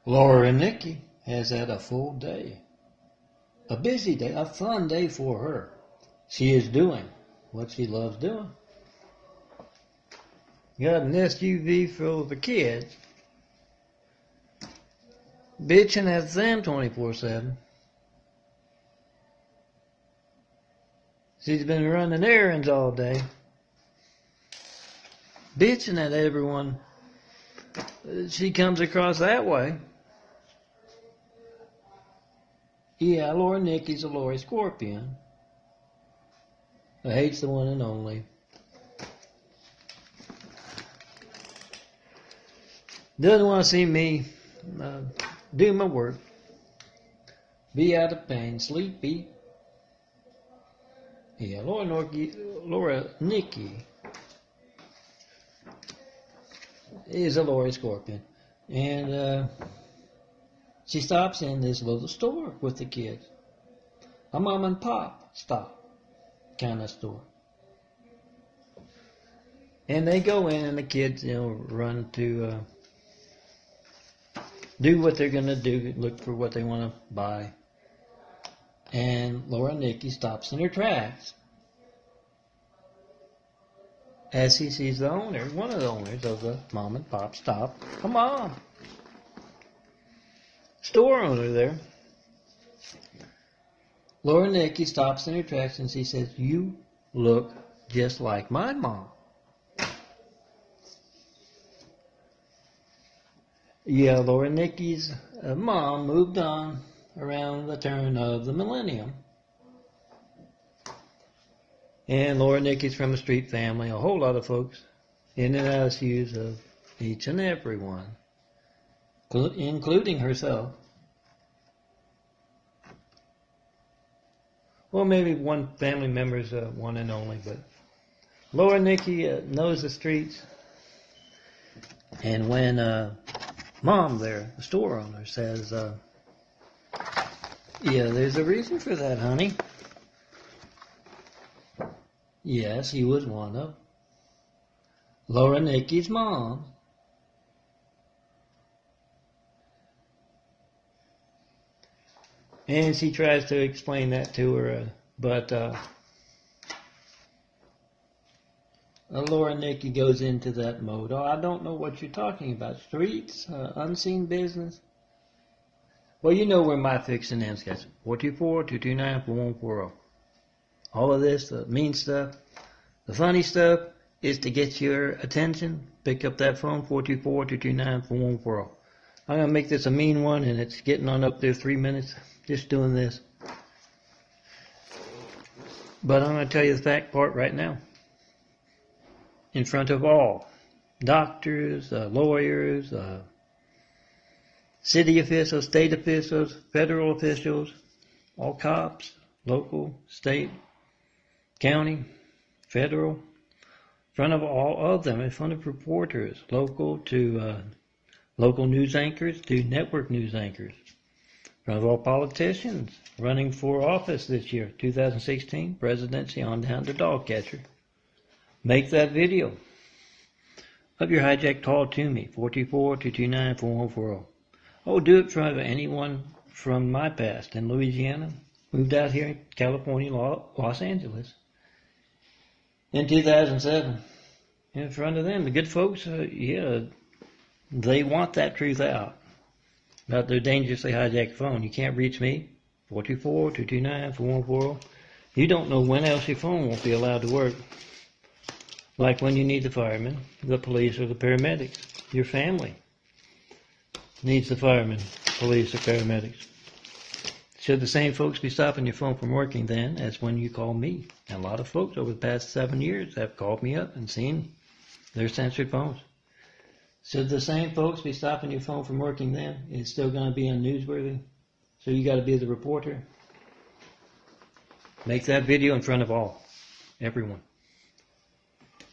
Laura and Nikki has had a full day. A busy day, a fun day for her. She is doing what she loves doing. Got an SUV full of kids, bitching at them 24/7. She's been running errands all day, bitching at everyone she comes across that way. Yeah, Laura Nikki's a Lori Scorpion. I hates the one and only. Doesn't want to see me do my work. Be out of pain, sleepy. Yeah, Laura Nikki is a Lori Scorpion. And she stops in this little store with the kids. A mom and pop stop kind of store. And they go in and the kids, run to do what they're going to do, look for what they want to buy. And Laura Nikki stops in her tracks as she sees the owner, one of the owners of the mom and pop stop, a mom, store owner there. Laura Nikki stops in her tracks and she says, "You look just like my mom." Yeah, Laura Nikki's mom moved on around the turn of the millennium. And Laura Nikki's from a street family, a whole lot of folks in and out of shoes of each and every one, including herself. Well, maybe one family member's one and only, but Laura Nikki knows the streets. And when Mom there, the store owner, says, "Yeah, there's a reason for that, honey." Yes, he was one of Laura Nikki's mom. And she tries to explain that to her, but Laura Nikki goes into that mode. "Oh, I don't know what you're talking about. Streets, unseen business." Well, you know where my fix and them's gets. 424-229-4140. All of this, the mean stuff, the funny stuff, is to get your attention. Pick up that phone, 424-229-4140. I'm going to make this a mean one, and it's getting on up there 3 minutes, just doing this. But I'm going to tell you the fact part right now. In front of all doctors, lawyers, city officials, state officials, federal officials, all cops, local, state, county, federal, in front of all of them, in front of reporters, local to local news anchors to network news anchors, in front of all politicians running for office this year, 2016, presidency on down to dog catcher. Make that video of your hijacked call to me, 424-229-4140. Oh, do it in front of anyone from my past in Louisiana, moved out here in California, Los Angeles, in 2007. In front of them, the good folks, they want that truth out about their dangerously hijacked phone. You can't reach me, 424-229-4140. You don't know when else your phone won't be allowed to work. Like when you need the firemen, the police, or the paramedics. Your family needs the firemen, police, or paramedics. Should the same folks be stopping your phone from working then as when you call me? And a lot of folks over the past 7 years have called me up and seen their censored phones. Should the same folks be stopping your phone from working then? It's still going to be unnewsworthy. So you got to be the reporter. Make that video in front of everyone.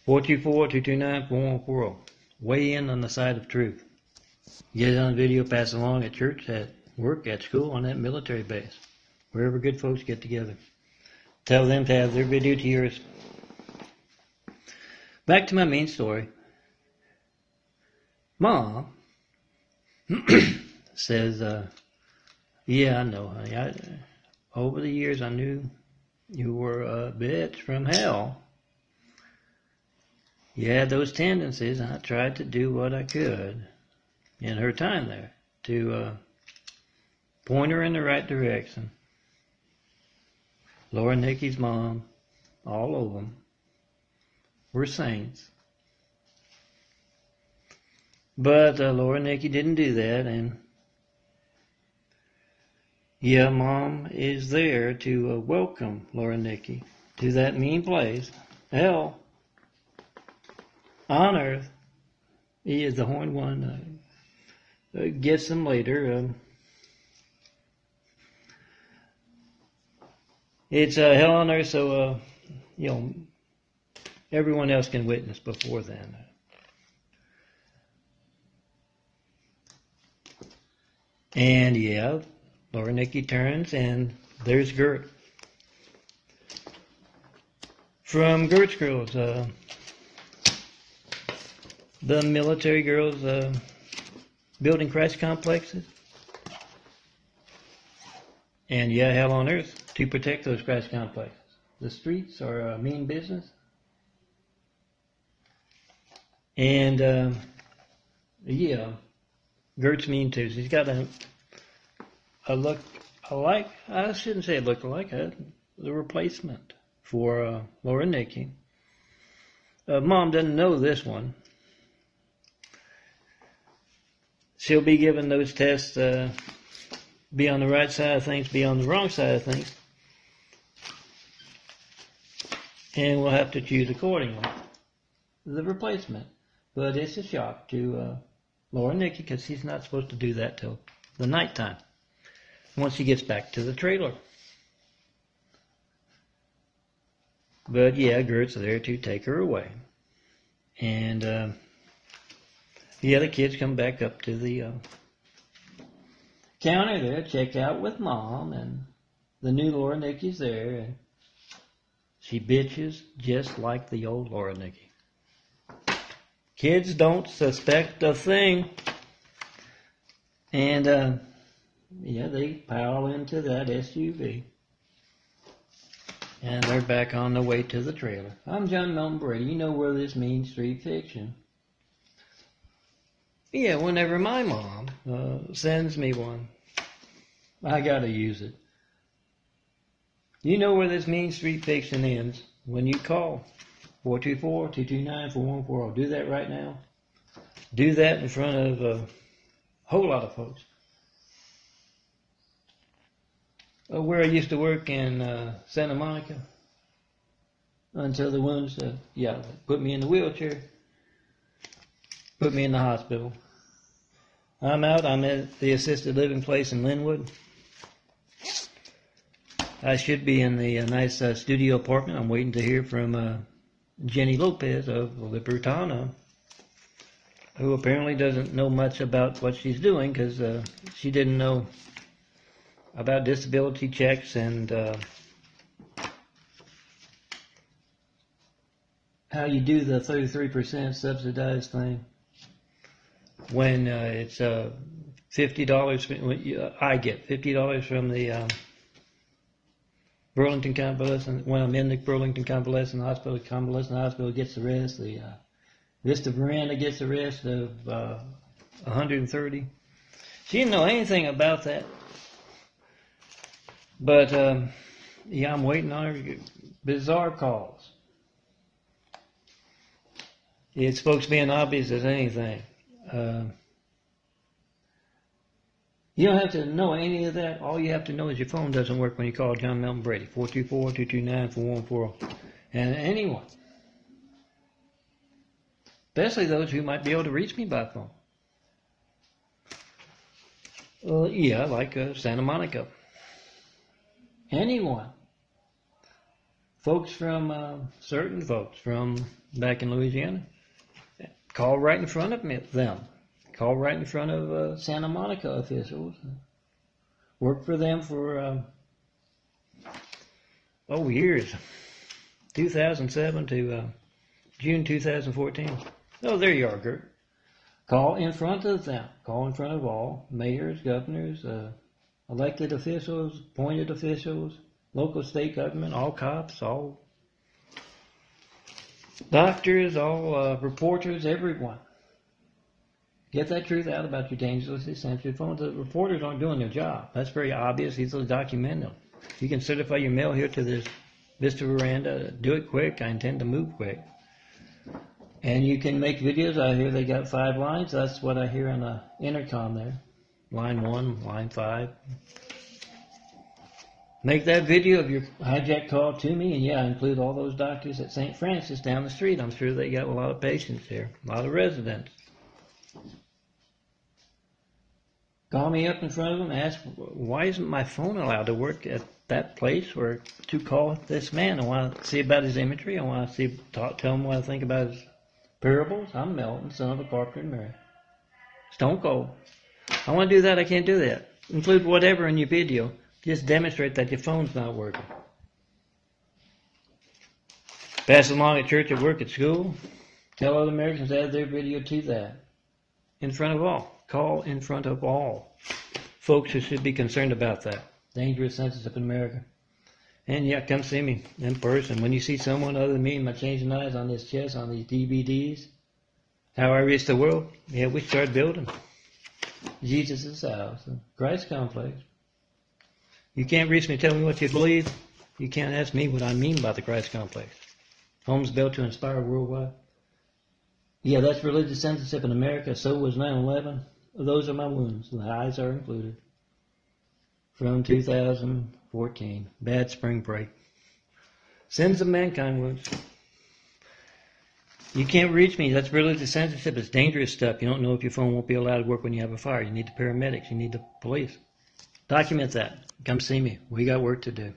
424-229-4140. Weigh in on the side of truth. Get it on video, pass it along at church, at work, at school, on that military base. Wherever good folks get together. Tell them to have their video to yours. Back to my main story. Mom says, yeah, I know, honey. Over the years, I knew you were a bitch from hell. You had those tendencies, and I tried to do what I could in her time there to point her in the right direction. Laura and Nikki's mom, all of them, were saints. But Laura and Nikki didn't do that, and yeah, Mom is there to welcome Laura and Nikki to that mean place, hell, on earth. He is the horned one. Gets them later. It's hell on earth, so everyone else can witness before then. And yeah, Laura Nikki turns, and there's Gert. From Gert's Girls, the military girls building crash complexes. And yeah, hell on earth to protect those crash complexes. The streets are a mean business. And yeah, Gert's mean too. He's got a look alike. I shouldn't say a look alike. The replacement for Laura Nikki. Mom doesn't know this one. She'll be given those tests. Be on the right side of things, be on the wrong side of things. And we'll have to choose accordingly. The replacement. But it's a shock to Laura Nikki because she's not supposed to do that till the nighttime. Once she gets back to the trailer. But yeah, Gert's there to take her away. And the kids come back up to the counter there, check out with Mom, and the new Laura Nikki's there, and she bitches just like the old Laura Nikki. Kids don't suspect a thing. And they pile into that SUV. And they're back on the way to the trailer. I'm John Milton Brady. You know where this Mean Street Fiction. Yeah, whenever my mom sends me one, I gotta use it. You know where this Mean Street Fiction ends when you call 424-229-4140. I'll do that right now. Do that in front of a whole lot of folks. Where I used to work in Santa Monica until the wounds, put me in the wheelchair. Put me in the hospital. I'm out. I'm at the assisted living place in Linwood. I should be in the nice studio apartment. I'm waiting to hear from Jenny Lopez of Libertana, who apparently doesn't know much about what she's doing because she didn't know about disability checks and how you do the 33% subsidized thing. When it's $50, I get $50 from the Burlington Convalescent. When I'm in the Burlington Convalescent Hospital gets the rest. The Vista Veranda gets the rest of $130. She didn't know anything about that. But I'm waiting on her to get bizarre calls. It's folks being obvious as anything. You don't have to know any of that. All you have to know is your phone doesn't work when you call John Milton Brady, 424-229-4140. And anyone, especially those who might be able to reach me by phone. Like Santa Monica. Anyone. Certain folks from back in Louisiana. Call right in front of them. Call right in front of Santa Monica officials. Worked for them for years. 2007 to June 2014. Oh, there you are, Gert. Call in front of them. Call in front of all mayors, governors, elected officials, appointed officials, local, state government, all cops, all doctors, all reporters, everyone. Get that truth out about your dangerously sensitive phones. The reporters aren't doing their job. That's very obvious. Easily document them. You can certify your mail here to this Vista Veranda. Do it quick. I intend to move quick. And you can make videos. I hear they got 5 lines. That's what I hear on the intercom there. Line 1, line 5. Make that video of your hijack call to me, and yeah, include all those doctors at St. Francis down the street. I'm sure they got a lot of patients here, a lot of residents. Call me up in front of them, ask, why isn't my phone allowed to work at that place, or to call this man? I want to see about his imagery. I want to tell him what I think about his parables. I'm Melton, son of a carpenter and Mary. Stone cold. I want to do that. I can't do that. Include whatever in your video. Just demonstrate that your phone's not working. Pass it along at church, at work, at school. Tell other Americans to add their video to that. In front of all. Call in front of all folks who should be concerned about that. Dangerous censorship in America. And yeah, come see me in person. When you see someone other than me and my changing eyes on this chest, on these DVDs, How I Reached the World, yeah, we start building. Jesus' house, the Christ complex. You can't reach me and tell me what you believe. You can't ask me what I mean by the Christ complex. Homes built to inspire worldwide. Yeah, that's religious censorship in America. So was 9/11. Those are my wounds. The highs are included. From 2014. Bad spring break. Sins of mankind wounds. You can't reach me. That's religious censorship. It's dangerous stuff. You don't know if your phone won't be allowed to work when you have a fire. You need the paramedics. You need the police. Document that. Come see me. We got work to do.